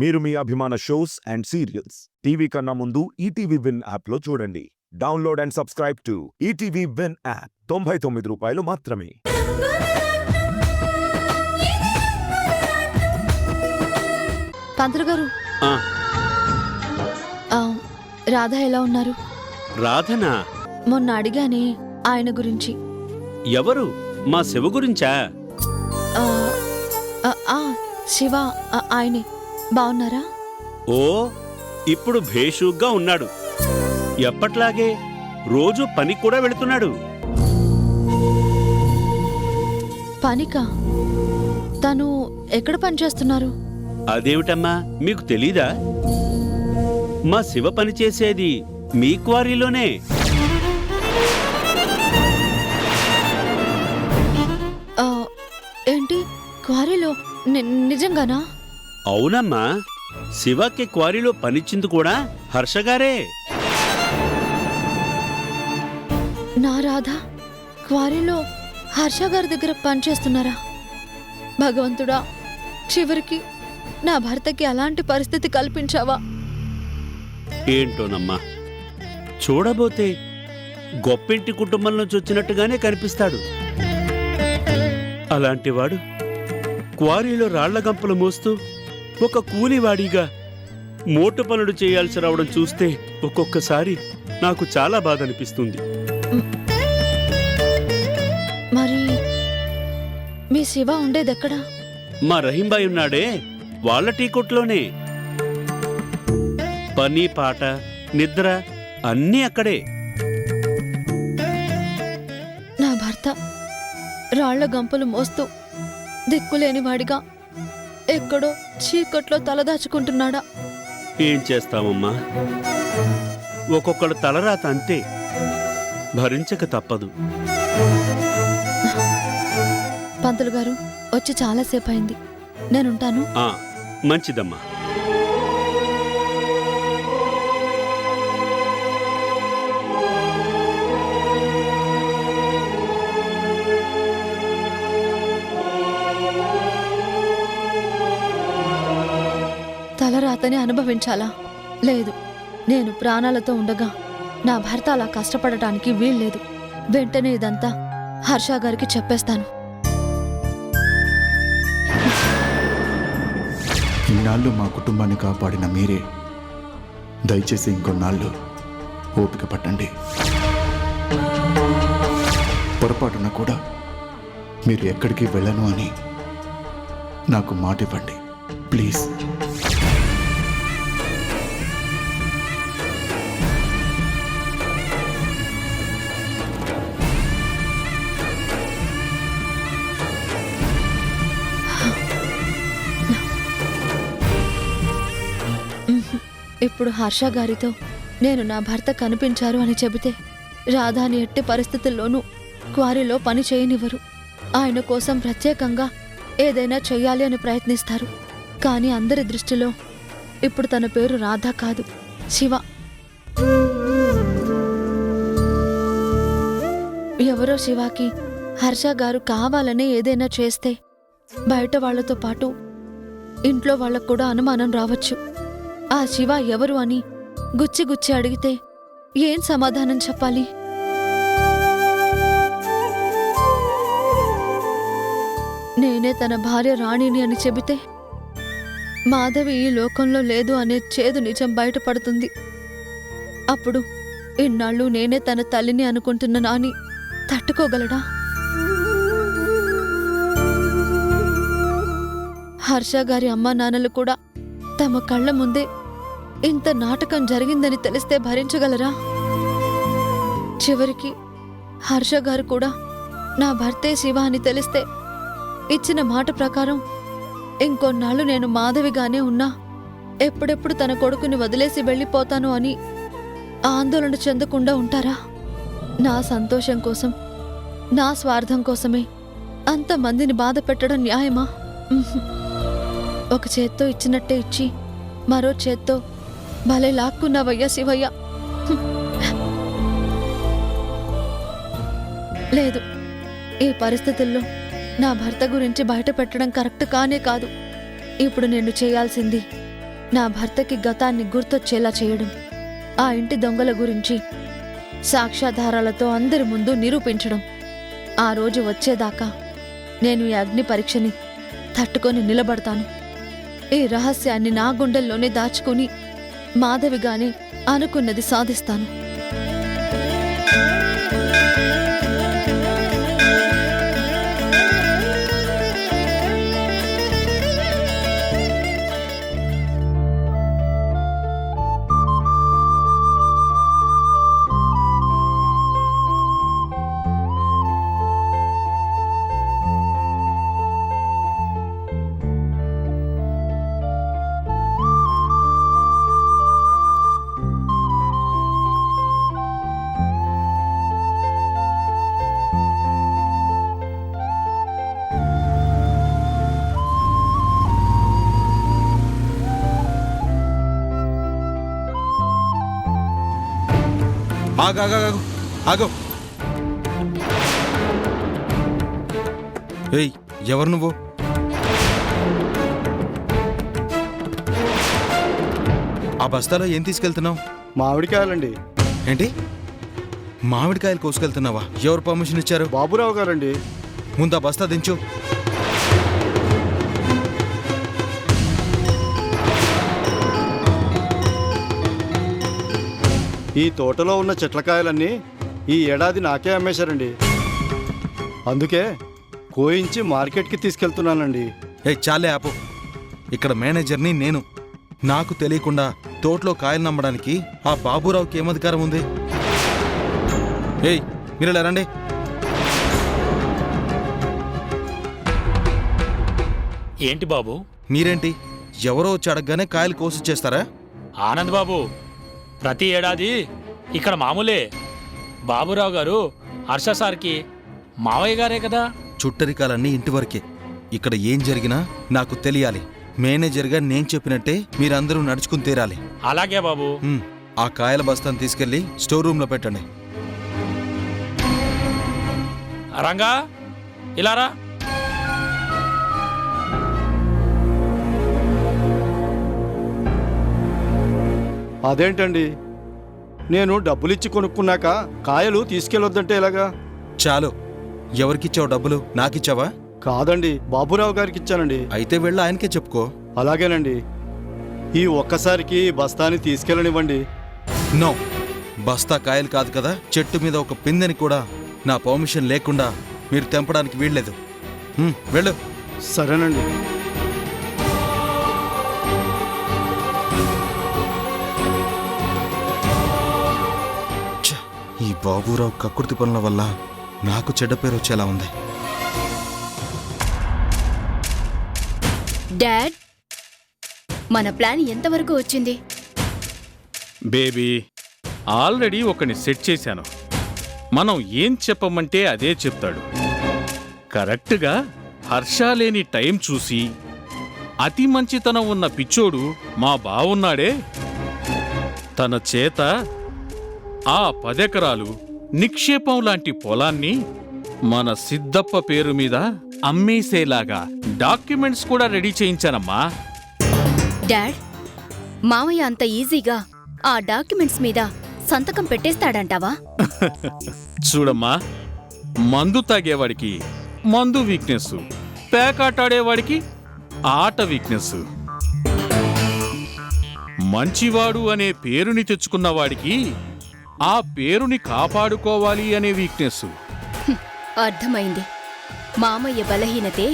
మీరు మీ అభిమాన shows and serials TV కన్నా ముందు ఈటీవీ విన్ యాప్లో చూడండి. Download and subscribe to ETV win app. 99 రూపాయలు మాత్రమే. పంతులు గారు, రాధ ఎలా ఉన్నారు? రాధనా? మొన్న అడిగానే ఆయన గురించి. ఎవరు? మా శివ గురించా? శివ, ఆయనే. బాగున్నారా? ఓ, ఇప్పుడు భేషుగ్గా ఉన్నాడు. ఎప్పట్లాగే రోజు పని కూడా వెళుతున్నాడు. పనికా? తను ఎక్కడ పనిచేస్తున్నారు? అదేమిటమ్మా, మీకు తెలీదా? మా శివ పనిచేసేది మీ క్వారీలోనే. ఏంటి, క్వారీలో? నిజంగానా? అవునమ్మా, శివకి క్వారీలో పనిచ్చింది కూడా హర్షగారే. నా రాధ క్వారీలో హర్ష గారి దగ్గర పనిచేస్తున్నారా? భగవంతుడా, చివరికి నా భర్తకి అలాంటి పరిస్థితి కల్పించావా? ఏంటోనమ్మా, చూడబోతే గొప్పింటి కుటుంబం నుంచి వచ్చినట్టుగానే కనిపిస్తాడు. అలాంటివాడు క్వారీలో రాళ్ల గంపలు మోస్తూ ఒక కూలివాడిగా మోటు పనులు చేయాల్సి రావడం చూస్తే ఒక్కొక్కసారి నాకు చాలా బాధ అనిపిస్తుంది. మరి మీ శివ ఉండేదెక్కడా? మా రహీంబాయి ఉన్నాడే, వాళ్ళ టీకొట్లోనే. పని, పాట, నిద్ర అన్నీ అక్కడే. నా భర్త రాళ్ల గంపలు మోస్తూ దిక్కులేనివాడిగా ఎక్కడో చీకట్లో తలదాచుకుంటున్నాడా? ఏం చేస్తామమ్మా, ఒక్కొక్కడు తలరాత అంతే, భరించక తప్పదు. పంతులు గారు వచ్చి చాలాసేపు అయింది, నేనుంటాను. మంచిదమ్మా. తలరాతని అనుభవించాలా? లేదు, నేను ప్రాణాలతో ఉండగా నా భర్త అలా కష్టపడటానికి వీల్లేదు. వెంటనే ఇదంతా హర్ష గారికి చెప్పేస్తాను. ఇన్నాళ్ళు మా కుటుంబాన్ని కాపాడిన మీరే దయచేసి ఇంకొన్నాళ్ళు ఓపిక పట్టండి. పొరపాటున కూడా మీరు ఎక్కడికి వెళ్ళను అని నాకు మాట ఇవ్వండి ప్లీజ్. ఇప్పుడు హర్ష గారితో నేను నా భర్త కనిపించారు అని చెబితే రాధాని ఎట్టి పరిస్థితుల్లోనూ క్వారీలో పని చేయనివ్వరు. ఆయన కోసం ప్రత్యేకంగా ఏదైనా చెయ్యాలి అని ప్రయత్నిస్తారు. కానీ అందరి దృష్టిలో ఇప్పుడు తన పేరు రాధ కాదు, శివ. ఎవరో శివాకి హర్ష గారు కావాలనే ఏదైనా చేస్తే బయట వాళ్లతో పాటు ఇంట్లో వాళ్లకు కూడా అనుమానం రావచ్చు. ఆ శివ ఎవరు అని గుచ్చి గుచ్చి అడిగితే ఏం సమాధానం చెప్పాలి? నేనే తన భార్య రాణిని అని చెబితే మాధవి ఈ లోకంలో లేదు అనే చేదు నిజం బయటపడుతుంది. అప్పుడు ఇన్నాళ్ళు నేనే తన తల్లిని అనుకుంటున్న నాని తట్టుకోగలడా? హర్ష గారి అమ్మా నాన్నలు కూడా తమ కళ్ళ ముందే ఇంత నాటకం జరిగిందని తెలిస్తే భరించగలరా? చివరికి హర్ష గారు కూడా నా భర్తే శివ అని తెలిస్తే ఇచ్చిన మాట ప్రకారం ఇంకొన్నాళ్ళు నేను మాధవిగానే ఉన్నా ఎప్పుడెప్పుడు తన కొడుకుని వదిలేసి వెళ్ళిపోతాను అని ఆందోళన చెందకుండా ఉంటారా? నా సంతోషం కోసం, నా స్వార్థం కోసమే అంతమందిని బాధ పెట్టడం న్యాయమా? ఒక చేత్తో ఇచ్చినట్టే ఇచ్చి మరో చేత్తో భలే లాక్కున్నావయ్యా శివయ్య. లేదు, ఈ పరిస్థితుల్లో నా భర్త గురించి బయట పెట్టడం కరెక్ట్ కానే కాదు. ఇప్పుడు నేను చేయాల్సింది నా భర్తకి గతాన్ని గుర్తొచ్చేలా చేయడం, ఆ ఇంటి దొంగల గురించి సాక్ష్యాధారాలతో అందరి ముందు నిరూపించడం. ఆ రోజు వచ్చేదాకా నేను ఈ అగ్ని పరీక్షని తట్టుకొని నిలబడతాను. ఈ రహస్యాన్ని నా గుండెల్లోనే దాచుకుని మాధవిగానే అనుకున్నది సాధిస్తాను. ఆగో. ఏయ్, ఎవరు నువ్వు? ఆ బస్తాలో ఏం తీసుకెళ్తున్నావు? మామిడికాయలండి. ఏంటి, మామిడికాయలు కోసుకెళ్తున్నావా? ఎవరు పర్మిషన్ ఇచ్చారు? బాబురావు గారండి. ముందు ఆ బస్తా దించు. ఈ తోటలో ఉన్న చెట్లకాయలన్నీ ఈ ఏడాది నాకే అమ్మేశారండి. అందుకే కోయించి మార్కెట్కి తీసుకెళ్తున్నానండి. ఏ చాలే ఆపు. ఇక్కడ మేనేజర్ని నేను. నాకు తెలియకుండా తోటలో కాయలు నమ్మడానికి ఆ బాబురావుకి ఏమధికారం ఉంది? ఏయ్, మీరు ఇలా రండి. ఏంటి బాబు? మీరేంటి ఎవరో వచ్చి అడగగానే కాయలు కోసి చేస్తారా? ఆనంద్ బాబు, ప్రతి ఏడాది ఇక్కడ మామూలే. బాబురావు గారు హర్ష సార్కి మావయ్య గారే కదా. చుట్టరికాలన్నీ ఇంటి వరకే. ఇక్కడ ఏం జరిగినా నాకు తెలియాలి. మేనేజర్గా నేను చెప్పినట్టే మీరందరూ నడుచుకుని తీరాలి. అలాగే బాబు. ఆ కాయల బస్తాను తీసుకెళ్లి స్టోర్ రూమ్లో పెట్టండి. రంగా, ఇలారా. అదేంటండి, నేను డబ్బులిచ్చి కొనుక్కున్నాక కాయలు తీసుకెళ్ళొద్దంటే ఎలాగా? చాలు. ఎవరికిచ్చావు డబ్బులు? నాకిచ్చావా? కాదండి, బాబురావు గారికి ఇచ్చానండి. అయితే వెళ్ళి ఆయనకే చెప్పుకో. అలాగేనండి. ఈ ఒక్కసారికి బస్తాని తీసుకెళ్ళనివ్వండి. నో, బస్తా కాయలు కాదు కదా, చెట్టు మీద ఒక పిందెని కూడా నా పర్మిషన్ లేకుండా మీరు తెంపడానికి వీల్లేదు. వెళ్ళు. సరేనండి. ఈ బాబురావు కక్కుర్తి పనుల వల్ల నాకు చెడ్డ పేరు వచ్చేలా ఉంది. డాడ్, మన ప్లాన్ ఎంతవరకు వచ్చింది? బేబీ, ఆల్రెడీ ఒకని సెట్ చేశాను. మనం ఏం చెప్పమంటే అదే చెప్తాడు. కరెక్ట్గా హర్ష లేని టైం చూసి అతి మంచితనం ఉన్న పిచ్చోడు మా బావున్నాడే, తన చేత ఆ 10 ఎకరాలు నిక్షేపం లాంటి పొలాన్ని మన సిద్ధప్ప పేరు మీద అమ్మేసేలాగా డాక్యుమెంట్స్ కూడా రెడీ చేయించానమ్మా. డాడ్, మావయ్య అంత ఈజీగా ఆ డాక్యుమెంట్స్ మీద సంతకం పెట్టేస్తాడంటావా? చూడమ్మా, మందు తాగేవాడికి మందు వీక్నెస్, పేకాటాడేవాడికి ఆట వీక్నెస్, మంచివాడు అనే పేరుని తెచ్చుకున్నవాడికి ఆ పేరుని కాపాడుకోవాలి అనే వీక్నెస్. అర్థమైంది. మామయ్య బలహీనతే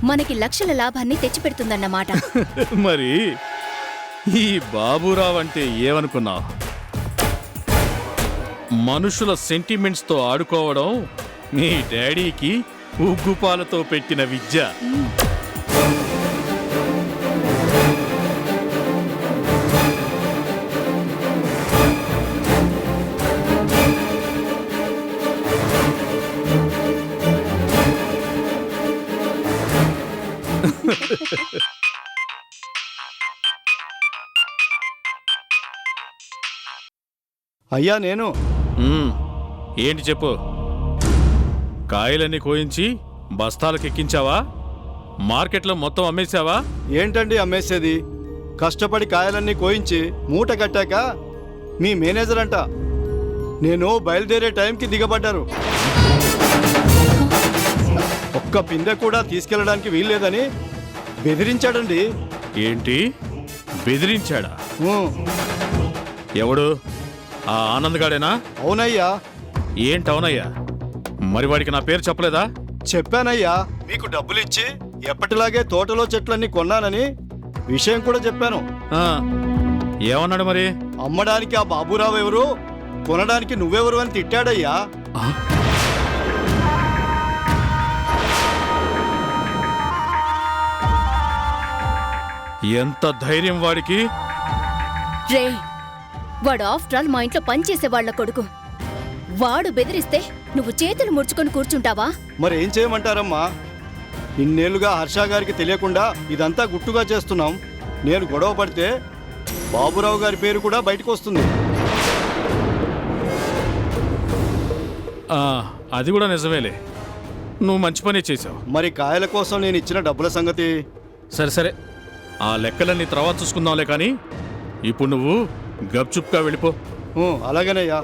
మనకి లక్షల లాభాన్ని తెచ్చిపెడుతుందన్నమాట. మరి ఈ బాబురావు అంటే ఏమనుకున్నావు? మనుషుల సెంటిమెంట్స్తో ఆడుకోవడం నీ డాడీకి ఉగ్గుపాలతో పెట్టిన విద్య. అయ్యా, నేను ఏంటి చెప్పు. కాయలన్నీ కోయించి బస్తాలకు ఎక్కించావా? మార్కెట్లో మొత్తం అమ్మేశావా? ఏంటండి అమ్మేసేది? కష్టపడి కాయలన్నీ కోయించి మూట కట్టాక మీ మేనేజర్ అంట నేను బయలుదేరే టైంకి దిగబడ్డారు. ఒక్క పిందె కూడా తీసుకెళ్ళడానికి వీల్లేదని బెదిరించాడండి. ఏంటి బెదిరించాడా? ఊ, ఎవడు? ఆ ఆనంద్ గాడేనా? అవునయ్యా. ఏంటవునయ్యా? మరి వాడికి నా పేరు చెప్పలేదా? చెప్పానయ్యా, మీకు డబ్బులిచ్చి ఎప్పటిలాగే తోటలో చెట్లన్నీ కొన్నానని విషయం కూడా చెప్పాను. ఆ, ఏమన్నాడు మరి? అమ్మడానికి ఆ బాబురావు ఎవరు, కొనడానికి నువ్వెవరు అని తిట్టాడయ్యా. ఆ? ఎంత ధైర్యం వాడికి! రే, వాడు ఆఫ్టర్ ఆల్ మా ఇంట్లో పనిచేసే వాళ్ళ కొడుకు. వాడు బెదిరిస్తే నువ్వు చేతులు ముడుచుకొని కూర్చుంటావా? మరి ఏం చేయమంటారమ్మా? ఇన్నేళ్లుగా హర్ష గారికి తెలియకుండా ఇదంతా గుట్టుగా చేస్తున్నాం. నేను గొడవ పడితే బాబురావు గారి పేరు కూడా బయటకు వస్తుంది. ఆ, అది కూడా నిజమేలే. నువ్వు మంచి పని చేసావు. మరి కాయల కోసం నేను ఇచ్చిన డబ్బుల సంగతి? సరే సరే, ఆ లెక్కలన్నీ తర్వాత చూసుకుందాంలే, కానీ ఇప్పుడు నువ్వు గప్చుప్గా వెళ్ళిపో. అలాగేనయ్యా.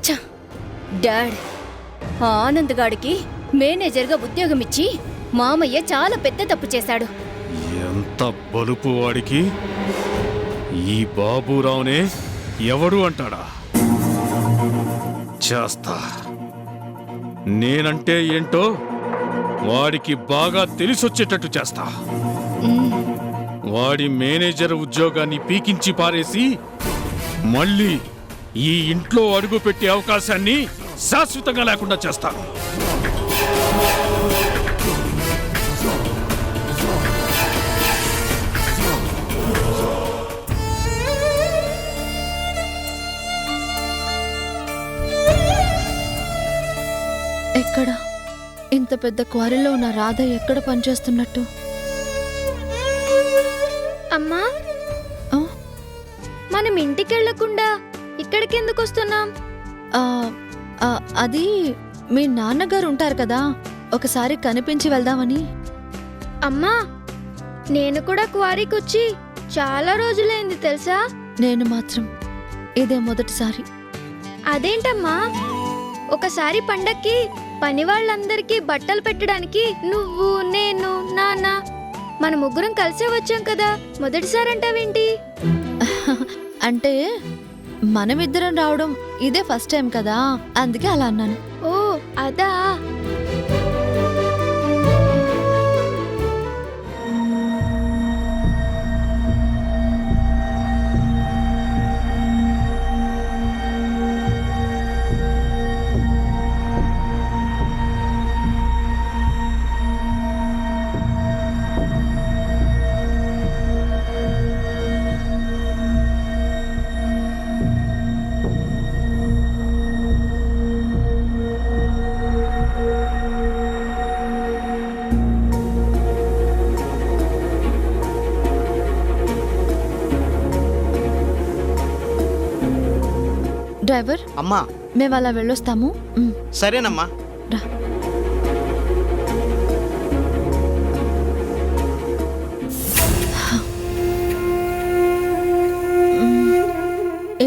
ఛ! డాడ్, ఆ ఆనంద్ గాడికి మేనేజర్గా ఉద్యోగం ఇచ్చి మామయ్య చాలా పెద్ద తప్పు చేశాడు. ఎంత బలుపు వాడికి! ఈ బాబురావునే ఎవడు అంటాడా? చేస్తా. నేనంటే ఏంటో వాడికి బాగా తెలిసొచ్చేటట్టు చేస్తా. వాడి మేనేజర్ ఉద్యోగాన్ని పీకించి పారేసి మళ్ళీ ఈ ఇంట్లో అడుగు పెట్టే అవకాశాన్ని శాశ్వతంగా లేకుండా చేస్తాను. ఎక్కడ ఇంత పెద్ద క్వారీలో ఉన్న రాధ ఎక్కడ పనిచేస్తున్నట్టు? అమ్మా, ఆ? మనం ఇంటికెళ్లకుండా ఇక్కడికెందుకు వస్తున్నాం? ఆ, ఆ, అది మీ నాన్నగారు ఉంటారు కదా, ఒకసారి కనిపించి వెళ్దామని. అమ్మా, నేను కూడా క్వారీకొచ్చి చాలా రోజులైంది తెలుసా? నేను మాత్రం ఇదే మొదటిసారి. అదేంటమ్మా, ఒకసారి పండక్కి పని వాళ్ళందరికీ బట్టలు పెట్టడానికి నువ్వు, నేను, నాన్న మన ముగ్గురం కలిసే వచ్చాం కదా, మొదటిసారి అంటావేంటి? అంటే మనమిద్దరం రావడం ఇదే ఫస్ట్ టైం కదా, అందుకే అలా అన్నాను. ఓ అదా. డ్రైవర్, అమ్మా. మేము అలా వెళ్ళొస్తాము. సరేనమ్మా. రా.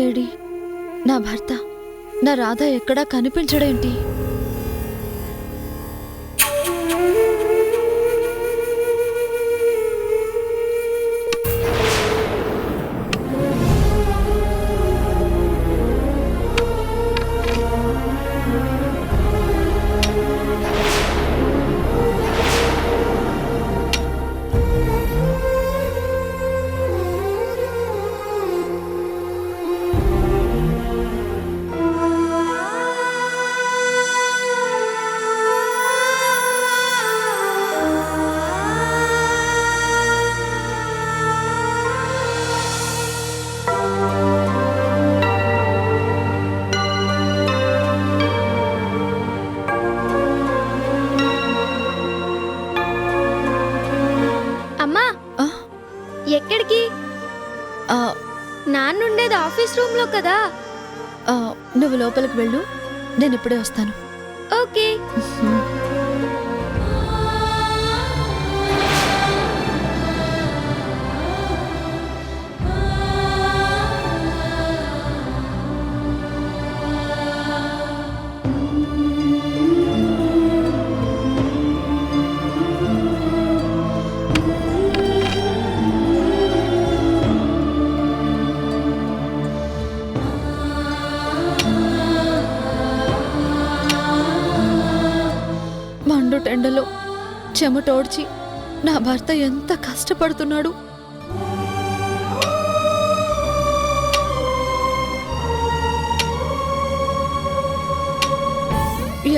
ఏడి నా భర్త, నా రాధ ఎక్కడా కనిపించడేంటి? ఎక్కడికి? నాన్నుండేది ఆఫీస్ రూమ్ లో కదా. నువ్వు లోపలికి వెళ్ళు, నేను ఇప్పుడే వస్తాను. ఓకే. చెమటోడ్చి నా భర్త ఎంత కష్టపడుతున్నాడు.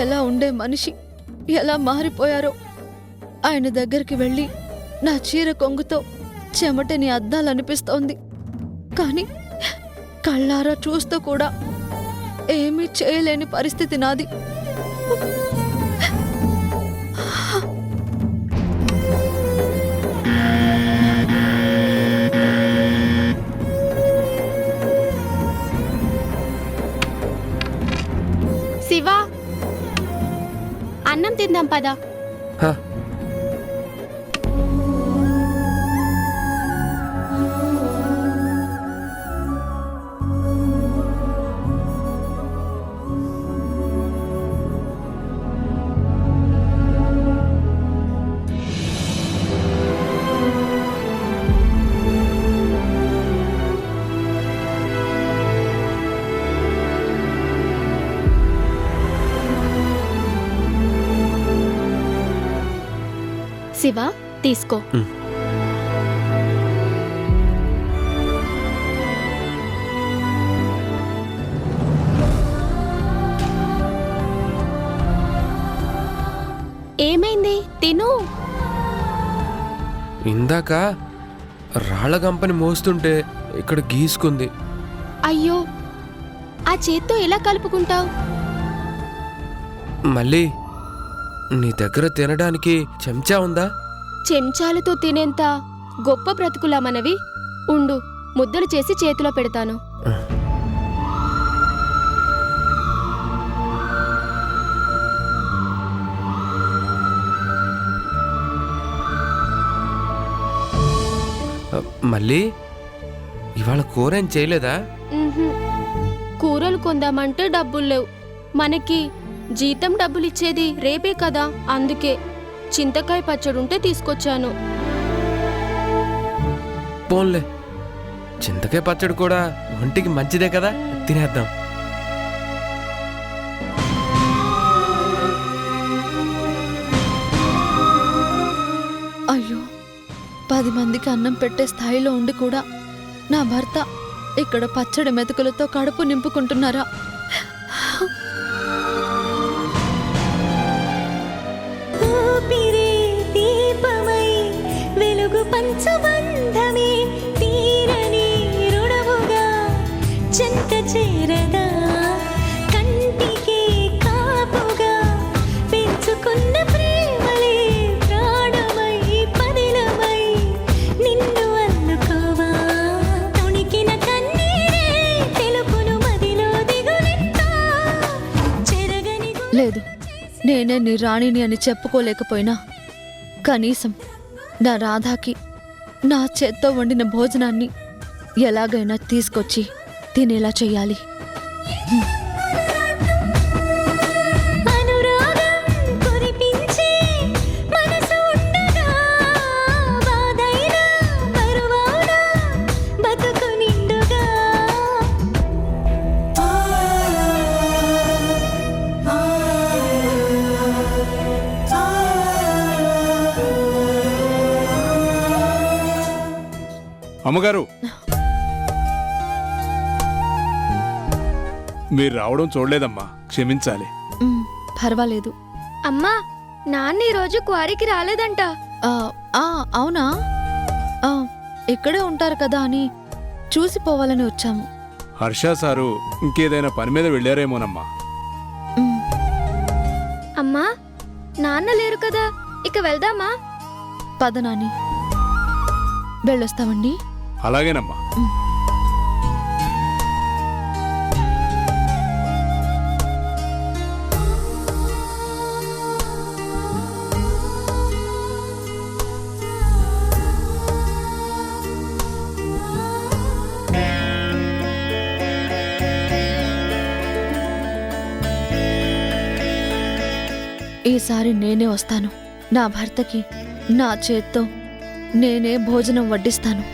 ఎలా ఉండే మనిషి ఎలా మారిపోయారో. ఆయన దగ్గరికి వెళ్ళి నా చీర కొంగుతో చెమటని అద్దాలనిపిస్తోంది. కానీ కళ్ళారా చూస్తూ కూడా ఏమీ చేయలేని పరిస్థితి నాది. శివా, అన్నం తిందాం పదా. శివా, తీసుకో. ఏమైంది? తిను. ఇందాక రాళ్ల గంపని మోస్తుంటే ఇక్కడ గీసుకుంది. అయ్యో, ఆ చేత్తో ఎలా కలుపుకుంటావు? మళ్ళీ నీ దగ్గర తినడానికి చెంచా ఉందా? చెంచాలతో తినేంత గొప్ప బ్రతుకులా మనవి? ఉండు, ముద్దలు చేసి చేతిలో పెడతాను. మళ్ళీ ఇవాళ కూర ఏం చేయలేదా? కూరలు కొందామంటే డబ్బులు లేవు. మనకి జీతం డబ్బులిచ్చేది రేపే కదా, అందుకే చింతకాయ పచ్చడుంటే తీసుకొచ్చాను. పోన్లే, చింతకాయ పచ్చడి కూడా ఒంటికి మంచిదే కదా, తినేద్దాం. అయ్యో, 10 మందికి అన్నం పెట్టే స్థాయిలో ఉండి కూడా నా భర్త ఇక్కడ పచ్చడి మెతుకులతో కడుపు నింపుకుంటున్నారా? పంచబంధమే తీరని రుణముగా చెంత చేరదా, కంటికి కాపుగా పెంచుకున్న ప్రేమలే ప్రాణమై పదిలమై నిన్ను అల్లుకోవా, తొణికిన కన్నీరే తెలుపును మదిలో దిగులెత్తా చెరగని. లేదు, నేనే నీ రాణిని అని చెప్పుకోలేకపోయినా కనీసం నా రాధాకి నా చేత్తో వండిన భోజనాన్ని ఎలాగైనా తీసుకొచ్చి తినేలా చెయ్యాలి. అమ్మగారు, మీరు రావడం చూడలేదమ్మా, క్షమించాలి. పర్వాలేదు. అమ్మా, నాన్న ఈరోజు క్వారీకి రాలేదంట. అవునా? ఇక్కడే ఉంటారు కదా అని చూసిపోవాలని వచ్చాము. హర్ష సారు ఇంకేదైనా పని మీద వెళ్ళారేమోనమ్మా. అమ్మా, నాన్న లేరు కదా, ఇక వెళ్దామా? పద నాని, వెళ్ళొస్తామండి. అలాగేనమ్మా. ఈసారి నేనే వస్తాను. నా భర్తకి నా చేత్తో నేనే భోజనం వడ్డిస్తాను.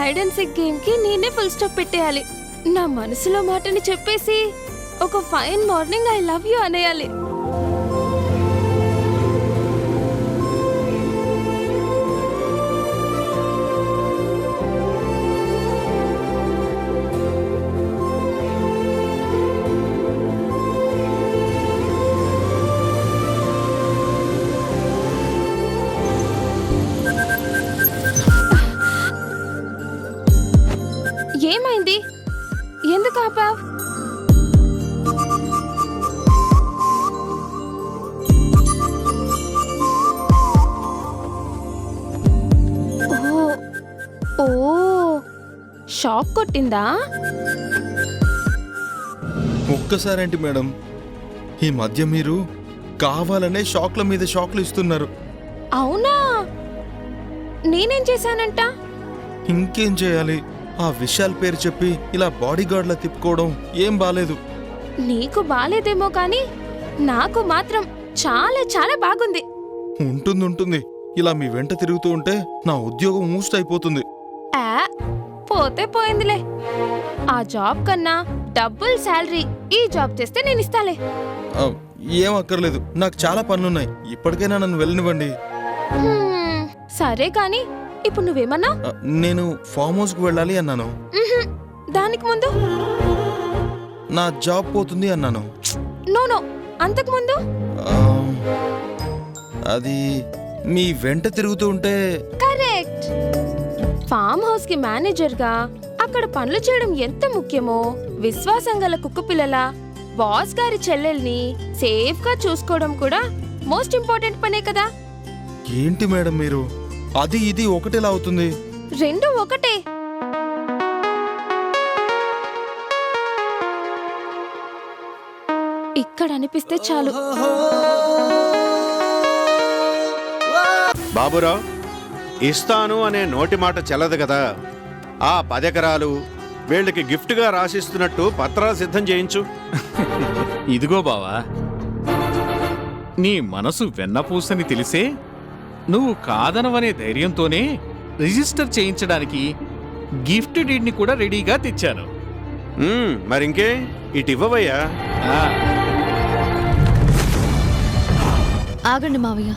హైడ్ అండ్ సిక్ గేమ్ కి నేనే ఫుల్ స్టాప్ పెట్టేయాలి. నా మనసులో మాటని చెప్పేసి ఒక fine morning I love you అనేయాలి. ఏమైంది? ఎందుకు ఆపావ్? ఓ షాక్ కొట్టిందా? ఒక్కసారేంటి మేడం, ఈ మధ్య మీరు కావాలనే షాక్ల మీద షాక్లు ఇస్తున్నారు. అవునా? నేనేం చేశానంట? ఇంకేం చేయాలి, ఆ విషయాల పేరు చెప్పి ఇలా బాడీ గార్డ్లా తిప్పుకోవడం ఏం బాలేదు. నీకు బాలేదేమో కానీ నాకు మాత్రం చాలా చాలా బాగుంది. ఉంటుంది. ఇలా మీ వెంట తిరుగుతూ ఉంటే నా ఉద్యోగం ఊస్ట్ అయిపోతుంది. పోతే పోయిందిలే. ఆ జాబ్ కన్నా డబుల్ శాలరీ ఈ జాబ్ చేస్తే నేను ఇస్తాలే. ఏం అక్కర్లేదు, నాకు చాలా పనులున్నాయి. ఇప్పటికైనా నన్ను వెళ్ళనివ్వండి. సరే కాని ఇప్పుడు నువ్వేమన్నా? నేను ఫామ్ హౌస్ కు వెళ్ళాలి అన్నాను. దానికి ముందు నా జాబ్ పోతుంది అన్నాను. నో అంతకు ముందు అది మీ వెంట తిరుగుతూ ఉంటే. కరెక్ట్. ఫామ్ హౌస్ కి మేనేజర్ గా అక్కడ పనులు చేయడం ఎంత ముఖ్యమో, విశ్వాసం గల కుక్క పిల్లల బాస్ గారి చెల్లెల్ని సేఫ్ గా చూసుకోవడం కూడా మోస్ట్ ఇంపార్టెంట్ పనే కదా. ఏంటి మేడం మీరు, అది ఇది ఒకటేలా అవుతుంది? రెండు ఒకటే. ఇక్కడ అనిపిస్తే చాలు. బాబురావు, ఇస్తాను అనే నోటి మాట చెల్లదు కదా. ఆ 10 ఎకరాలు వీళ్ళకి గిఫ్ట్గా రాసిస్తున్నట్టు పత్రాలు సిద్ధం చేయించు. ఇదిగో బావా, నీ మనసు వెన్నపూసని తెలిసే నువ్వు కాదనవనే ధైర్యంతోనే రిజిస్టర్ చేయించడానికి గిఫ్ట్ డీడ్ని కూడా రెడీగా తెచ్చాను. మరింకే ఇటు ఇవ్వవయ్యా. ఆగండి మావయ్య.